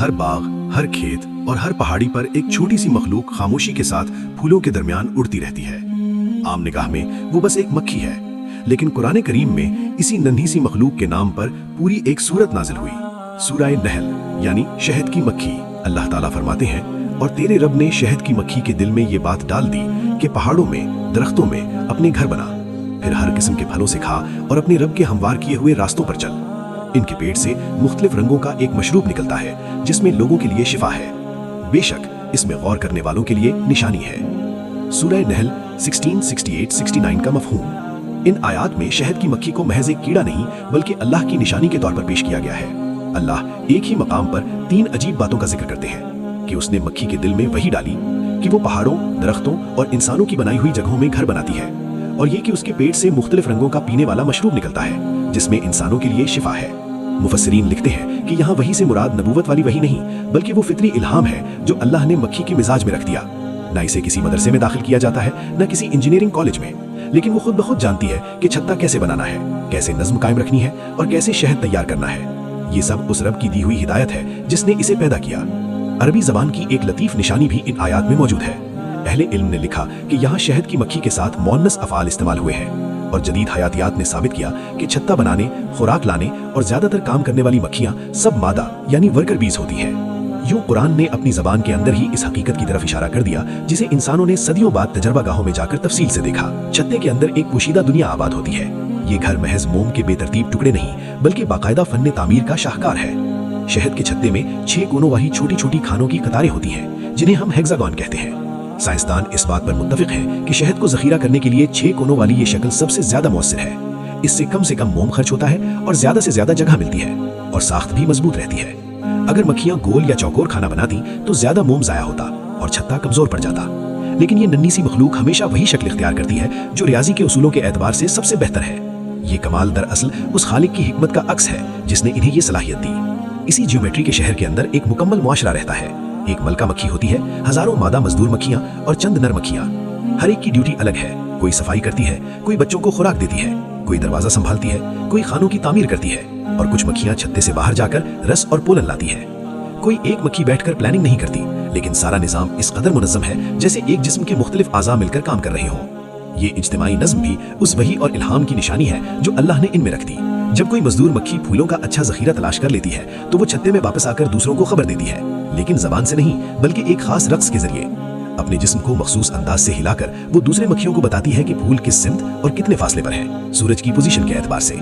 हर बाग, हर खेत और हर पहाड़ी पर एक छोटी सी मखलूक खामोशी के साथ फूलों के दरमियान उड़ती रहती है। आम निगाह में वो बस एक मक्खी है, लेकिन कुरान करीम में इसी नन्ही सी मखलूक के नाम पर पूरी एक सूरत नाजिल हुई। सूरह नहल यानी शहद की मक्खी। अल्लाह ताला फरमाते हैं, और तेरे रब ने शहद की मक्खी के दिल में ये बात डाल दी कि पहाड़ों में, दरख्तों में अपने घर बना, फिर हर किस्म के फलों से खा और अपने रब के हमवार किए हुए रास्तों पर चल। इनके पेट से मुख्तलिफ रंगों का एक मशरूब निकलता है जिसमें लोगों के लिए शिफा है। बेशक इसमें गौर करने वालों के लिए निशानी है। सूरह नहल 16:68-69 का मफहूम। इन आयात में शहद की मक्खी को महज एक कीड़ा नहीं बल्कि अल्लाह की निशानी के तौर पर पेश किया गया है। अल्लाह एक ही मकाम पर 3 अजीब बातों का जिक्र करते हैं कि उसने मक्खी के दिल में वही डाली कि वो पहाड़ों, दरख्तों और इंसानों की बनाई हुई जगहों में घर बनाती है, और ये कि उसके पेट से मुख्तलिफ रंगों का पीने वाला मशरूब निकलता है जिसमें इंसानों के लिए शिफा है। मुफस्सिरीन लिखते हैं कि यहाँ वही से मुराद नबूवत वाली वही नहीं बल्कि वो फितरी इल्हाम है जो अल्लाह ने मक्खी के मिजाज में रख दिया। न इसे किसी मदरसे में दाखिल किया जाता है, न किसी इंजीनियरिंग कॉलेज में, लेकिन वो खुद ब खुद जानती है कि छत्ता कैसे बनाना है, कैसे नज्म कायम रखनी है और कैसे शहद तैयार करना है। ये सब उस रब की दी हुई हिदायत है जिसने इसे पैदा किया। अरबी जबान की एक लतीफ निशानी भी इन आयात में मौजूद है। अहले इल्म ने लिखा कि यहाँ शहद की मक्खी के साथ मुअन्नस अफ़आल इस्तेमाल हुए हैं, और जदीद हयातियात ने साबित किया कि छत्ता बनाने, खुराक लाने और ज्यादातर काम करने वाली मक्खियां सब मादा यानी वर्कर बीज होती हैं। यूं कुरान ने अपनी जबान के अंदर ही इस हकीकत की तरफ इशारा कर दिया जिसे इंसानों ने सदियों बाद तजर्बा गाहों में जाकर तफसील से देखा। छत्ते के अंदर एक पोशीदा दुनिया आबाद होती है। ये घर महज मोम के बेतरतीब टुकड़े नहीं बल्कि बाकायदा फन्ने तामीर का शाहकार है। शहद के छत्ते में 6 कोनों वाली छोटी छोटी खानों की कतारें होती हैं जिन्हें हम हेक्सागॉन कहते हैं। साइंसदान इस बात पर मुत्तफिक हैं कि शहद को जखीरा करने के लिए 6 कोनों वाली ये शक्ल सबसे ज्यादा मौसर है। इससे कम से कम मोम खर्च होता है और ज्यादा से ज्यादा जगह मिलती है, और साख्त भी मजबूत रहती है। अगर मक्खियां गोल या चौकोर खाना बनाती तो ज्यादा मोम जाया होता और छत्ता कमजोर पड़ जाता, लेकिन ये नन्ही सी मखलूक हमेशा वही शक्ल इख्तियार करती है जो रियाजी के उसूलों के एतबार से सबसे बेहतर है। ये कमाल दरअसल उस खालिक की हिकमत का अक्स है जिसने इन्हें ये सलाहियत दी। इसी ज्योमेट्री के शहर के अंदर एक मुकम्मल मुआशरा रहता है। एक मलका मक्खी होती है, हजारों मादा मजदूर मक्खियां और चंद नर मक्खियां। हर एक की ड्यूटी अलग है। कोई सफाई करती है, कोई बच्चों को खुराक देती है, कोई दरवाजा संभालती है, कोई खानों की तामीर करती है, और कुछ मक्खियां छत्ते से बाहर जाकर रस और पोलन लाती है। कोई एक मक्खी बैठकर प्लानिंग नहीं करती, लेकिन सारा निजाम इस कदर मुनज़्ज़म है जैसे एक जिस्म के मुख्तलिफ आज़ा मिलकर काम कर रहे हों। ये इज्तिमाई नज़्म भी उस वही और इल्हाम की निशानी है जो अल्लाह ने इनमें रख दी। जब कोई मजदूर मक्खी फूलों का अच्छा जखीरा तलाश कर लेती है तो वो छत्ते में वापस आकर दूसरों को खबर देती है, लेकिन जबान से नहीं बल्कि एक खास रक्स के जरिए। अपने जिस्म को मखसूस अंदाज से हिलाकर वो दूसरे मक्खियों को बताती है कि फूल किस सिमत और कितने फासले पर है, सूरज की पोजीशन के एतबार से।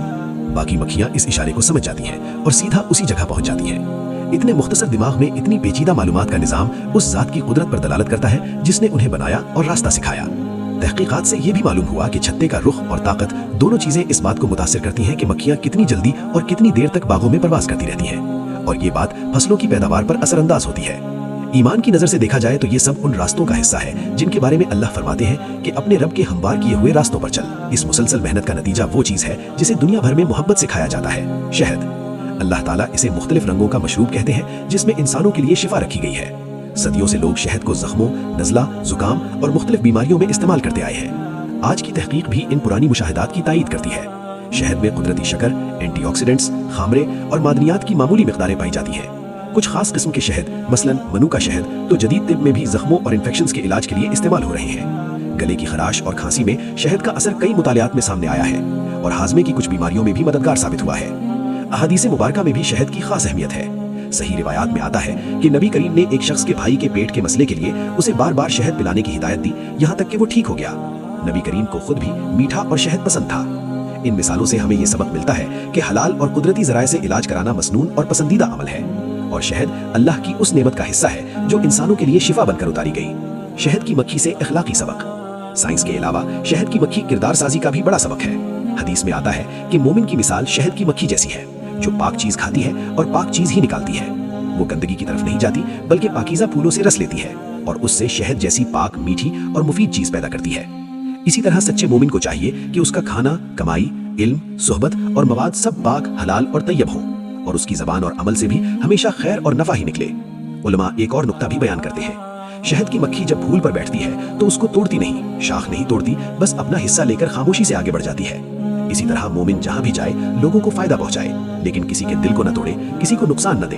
बाकी मक्खियां इस इशारे को समझ जाती हैं और सीधा उसी जगह पहुंच जाती हैं। इतने मुख्तसर दिमाग में इतनी पेचीदा मालूमात का निजाम उस जात की कुदरत पर दलालत करता है जिसने उन्हें बनाया और रास्ता सिखाया। तहकीकात से यह भी मालूम हुआ कि छत्ते का रुख और ताकत दोनों चीजें इस बात को मुतासिर करती हैं कि मक्खियां कितनी जल्दी और कितनी देर तक बागों में प्रवास करती रहती हैं, और ये बात फसलों की पैदावार पर असरअंदाज होती है। ईमान की नजर से देखा जाए तो ये सब उन रास्तों का हिस्सा है जिनके बारे में अल्लाह फरमाते हैं कि अपने रब के हमवार किए हुए रास्तों पर चल। इस मुसलसल मेहनत का नतीजा वो चीज है जिसे दुनिया भर में मोहब्बत से खाया जाता है, शहद। अल्लाह ताला इसे मुख्तलिफ रंगों का मशरूब कहते हैं जिसमें इंसानों के लिए शिफा रखी गई है। सदियों से लोग शहद को जख्मों, नज़ला, जुकाम और मुख्तलिफ बीमारियों में इस्तेमाल करते आए हैं। आज की तहकीक भी इन पुरानी मुशाहिदात की तायीद करती है। शहद में कुदरती शक्कर, एंटीऑक्सीडेंट्स, खामरे और मादनियात की मामूली मिकदारें पाई जाती हैं। कुछ खास किस्म के शहद, मसलन मनु का शहद, तो जदीद तिब में भी जख्मों और इन्फेक्शंस के इलाज के लिए इस्तेमाल हो रहे हैं। गले की खराश और खांसी में शहद का असर कई मुतालियात में सामने आया है और हाजमे की कुछ बीमारियों में भी मददगार साबित हुआ है। अहादीस मुबारका में भी शहद की खास अहमियत है। सही रिवायात में आता है कि नबी करीम ने एक शख्स के भाई के पेट के मसले के लिए उसे बार बार शहद पिलाने की हिदायत दी, यहाँ तक कि वो ठीक हो गया। नबी करीम को खुद भी मीठा और शहद पसंद था। इन मिसालों से हमें ये सबक मिलता है कि हलाल और कुदरती जराए से इलाज कराना मसनून और पसंदीदा अमल है, और शहद अल्लाह की उस नेमत का हिस्सा है जो इंसानों के लिए शिफा बनकर उतारी गई। शहद की मक्खी से अखलाकी सबक। साइंस के अलावा शहद की मक्खी किरदार साजी का भी बड़ा सबक है। हदीस में आता है कि मोमिन की मिसाल शहद की मक्खी जैसी है जो पाक चीज खाती है और पाक चीज ही निकालती है। वो गंदगी की तरफ नहीं जाती बल्कि पाकीज़ा फूलों से रस लेती है और उससे शहद जैसी पाक, मीठी और मुफीद चीज पैदा करती है। इसी तरह सच्चे मोमिन को चाहिए कि उसका खाना, कमाई, इल्म, सोहबत और मवाद सब पाक, हलाल और तैयब हो, और उसकी जबान और अमल से भी हमेशा खैर और नफा ही निकले। उलमा एक और नुक्ता भी बयान करते हैं, शहद की मक्खी जब फूल पर बैठती है तो उसको तोड़ती नहीं, शाख नहीं तोड़ती, बस अपना हिस्सा लेकर खामोशी से आगे बढ़ जाती है। इसी तरह मोमिन जहां भी जाए लोगों को फायदा पहुंचाए, लेकिन किसी के दिल को न तोड़े, किसी को नुकसान न दे।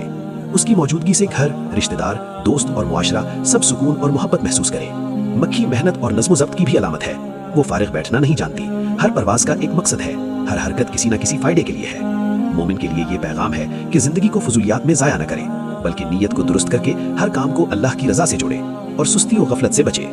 اس کی موجودگی سے گھر، رشتہ دار، دوست اور معاشرہ سب سکون اور محبت محسوس کرے۔ مکھی محنت اور نظم و ضبط کی بھی علامت ہے۔ وہ فارغ بیٹھنا نہیں جانتی، ہر پرواز کا ایک مقصد ہے، ہر حرکت کسی نہ کسی فائدے کے لیے ہے۔ مومن کے لیے یہ پیغام ہے کہ زندگی کو فضولیات میں ضائع نہ کرے، بلکہ نیت کو درست کر کے ہر کام کو اللہ کی رضا سے جوڑے اور سستی و غفلت سے بچے۔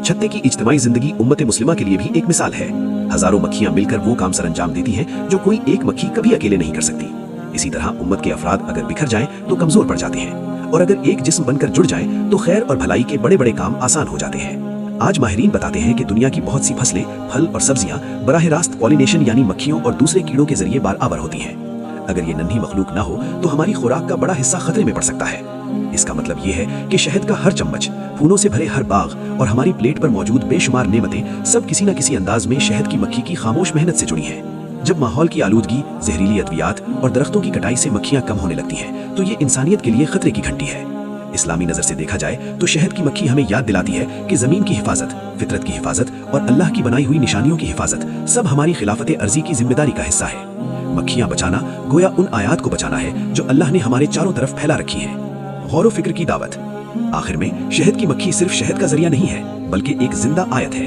چھتے کی اجتماعی زندگی امت مسلمہ کے لیے بھی ایک مثال ہے۔ ہزاروں مکھیاں مل کر وہ کام سر انجام دیتی ہیں جو کوئی ایک مکھی کبھی اکیلے نہیں کر سکتی۔ اسی طرح امت کے افراد اگر بکھر جائیں تو کمزور پڑ جاتے ہیں، اور اگر ایک جسم بن کر جڑ جائیں تو خیر اور بھلائی کے بڑے بڑے کام آسان ہو جاتے ہیں۔ آج ماہرین بتاتے ہیں کہ دنیا کی بہت سی فصلیں، پھل اور سبزیاں براہ راست پولینیشن یعنی مکھیوں اور دوسرے کیڑوں کے ذریعے بار آور ہوتی ہیں۔ اگر یہ ننھی مخلوق نہ ہو تو ہماری خوراک کا بڑا حصہ خطرے میں پڑ سکتا ہے۔ اس کا مطلب یہ ہے کہ شہد کا ہر چمچ، پھولوں سے بھرے ہر باغ اور ہماری پلیٹ پر موجود بے شمار نعمتیں سب کسی نہ کسی انداز میں شہد کی مکھی کی خاموش محنت سے جڑی ہیں۔ جب ماحول کی آلودگی، زہریلی ادویات اور درختوں کی کٹائی سے مکھیاں کم ہونے لگتی ہیں تو یہ انسانیت کے لیے خطرے کی گھنٹی ہے۔ اسلامی نظر سے دیکھا جائے تو شہد کی مکھی ہمیں یاد دلاتی ہے کہ زمین کی حفاظت، فطرت کی حفاظت اور اللہ کی بنائی ہوئی نشانیوں کی حفاظت سب ہماری خلافت عرضی کی ذمہ داری کا حصہ ہے۔ مکھیاں بچانا گویا ان آیات کو بچانا ہے جو اللہ نے ہمارے چاروں طرف پھیلا رکھی ہیں۔ غور و فکر کی دعوت۔ آخر میں شہد کی مکھی صرف شہد کا ذریعہ نہیں ہے بلکہ ایک زندہ آیت ہے۔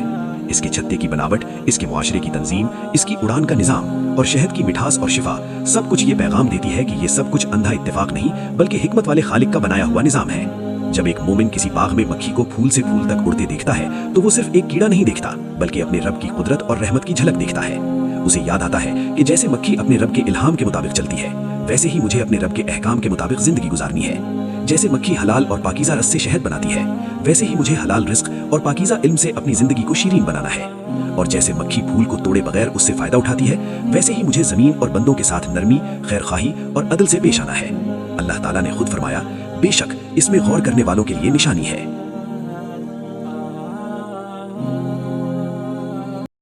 اس کے چھتے کی بناوٹ، اس کے معاشرے کی تنظیم، اس کی اڑان کا نظام اور شہد کی مٹھاس اور شفا سب کچھ یہ پیغام دیتی ہے کہ یہ سب کچھ اندھا اتفاق نہیں بلکہ حکمت والے خالق کا بنایا ہوا نظام ہے۔ جب ایک مومن کسی باغ میں مکھی کو پھول سے پھول تک اڑتے دیکھتا ہے تو وہ صرف ایک کیڑا نہیں دیکھتا بلکہ اپنے رب کی قدرت اور رحمت کی جھلک دیکھتا ہے۔ اسے یاد آتا ہے کہ جیسے مکھی اپنے رب کے الہام کے مطابق چلتی ہے ویسے ہی مجھے اپنے رب کے احکام کے مطابق زندگی گزارنی ہے۔ جیسے مکھی حلال اور پاکیزہ رس سے شہد بناتی ہے ویسے ہی مجھے حلال رزق اور پاکیزہ علم سے اپنی زندگی کو شیرین بنانا ہے۔ اور جیسے مکھی پھول کو توڑے بغیر اس سے فائدہ اٹھاتی ہے ویسے ہی مجھے زمین اور بندوں کے ساتھ نرمی، خیر خواہی اور عدل سے پیش آنا ہے۔ اللہ تعالیٰ نے خود فرمایا، بے شک اس میں غور کرنے والوں کے لیے نشانی ہے۔